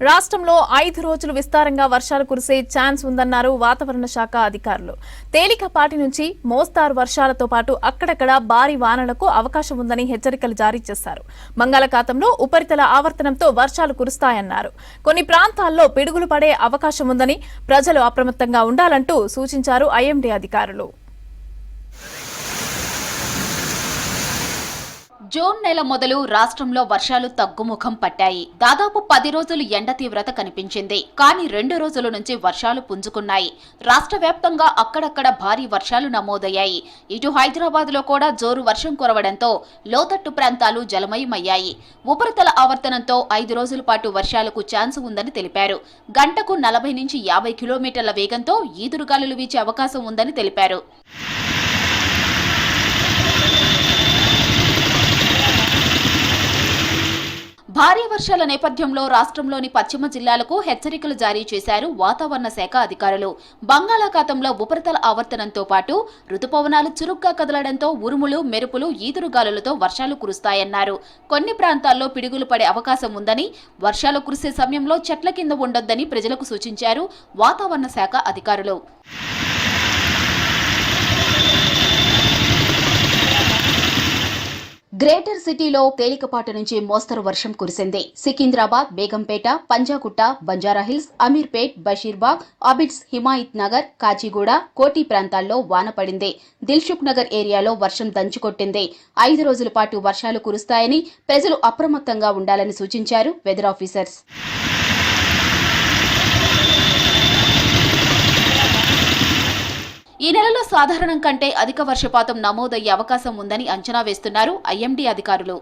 రాష్ట్రంలో 5 రోజులు విస్తారంగా వర్షాలు కురిసే ఛాన్స్ ఉందన్నారు వాతావరణ శాఖ అధికారులు. తేలికపాటి నుంచి మోస్తారు వర్షాలతో పాటు అక్కడక్కడ భారీ వానలకు అవకాశం ఉందని హెచ్చరికలు జారీ చేశారు. బంగాళాఖాతంలో ఉపరితల ఆవర్తనంతో వర్షాలు కురుస్తాయన్నారు. కొన్ని ప్రాంతాల్లో పిడుగులు పడే అవకాశం ఉందని ప్రజలు అప్రమత్తంగా ఉండాలంటూ సూచించారు ఐఎండీ అధికారులు. జూన్ నెల మొదలు రాష్ట్రంలో వర్షాలు తగ్గుముఖం పట్టాయి. దాదాపు 10 రోజులు ఎండ తీవ్రత కనిపించింది. కానీ 2 రోజుల నుంచి వర్షాలు పుంజుకున్నాయి. రాష్ట్ర వ్యాప్తంగా అక్కడక్కడ భారీ వర్షాలు నమోదయ్యాయి. ఇటు హైదరాబాద్ లో కూడా జోరు వర్షం కురవడంతో లోతట్టు ప్రాంతాలు జలమయమయ్యాయి. ఉపరితల ఆవర్తనంతో 5 రోజుల పాటు వర్షాలకు ఛాన్స్ ఉందని తెలిపారు. గంటకు 40 నుంచి 50 కిలోమీటర్ల వేగంతో ఈదురుగాలులు వీచే అవకాశం ఉందని తెలిపారు. భారీ వర్షాల నేపథ్యంలో రాష్ట్రంలోని పశ్చిమ జిల్లాలకు హెచ్చరికలు జారీ చేశారు వాతావరణ శాఖ అధికారులు. బంగాళాఖాతంలో ఉపరితల ఆవర్తనంతో పాటు రుతుపవనాలు చురుగ్గా కదలడంతో ఉరుములు, మెరుపులు, ఈదురుగాలులతో వర్షాలు కురుస్తాయన్నారు. కొన్ని ప్రాంతాల్లో పిడుగులు పడే అవకాశం ఉందని, వర్షాలు కురిసే సమయంలో చెట్ల కింద ఉండొద్దని ప్రజలకు సూచించారు వాతావరణ శాఖ అధికారులు. గ్రేటర్ సిటీలో తేలికపాటి నుంచి మోస్తరు వర్షం కురిసింది. సికింద్రాబాద్, బేగంపేట, పంజాగుట్ట, బంజారాహిల్స్, అమీర్పేట్, బషీర్బాగ్, అబిడ్స్, హిమాయత్ నగర్, కాచిగూడ, కోటి ప్రాంతాల్లో వాన పడింది. దిల్సుఖ్ నగర్ ఏరియాలో వర్షం దంచుకొట్టింది. 5 రోజుల పాటు వర్షాలు కురుస్తాయని ప్రజలు అప్రమత్తంగా ఉండాలని సూచించారు వెదర్ ఆఫీసర్స్. ఈ నెలలో సాధారణం కంటే అధిక వర్షపాతం నమోదయ్యే అవకాశం ఉందని అంచనా వేస్తున్నారు ఐఎండీ అధికారులు.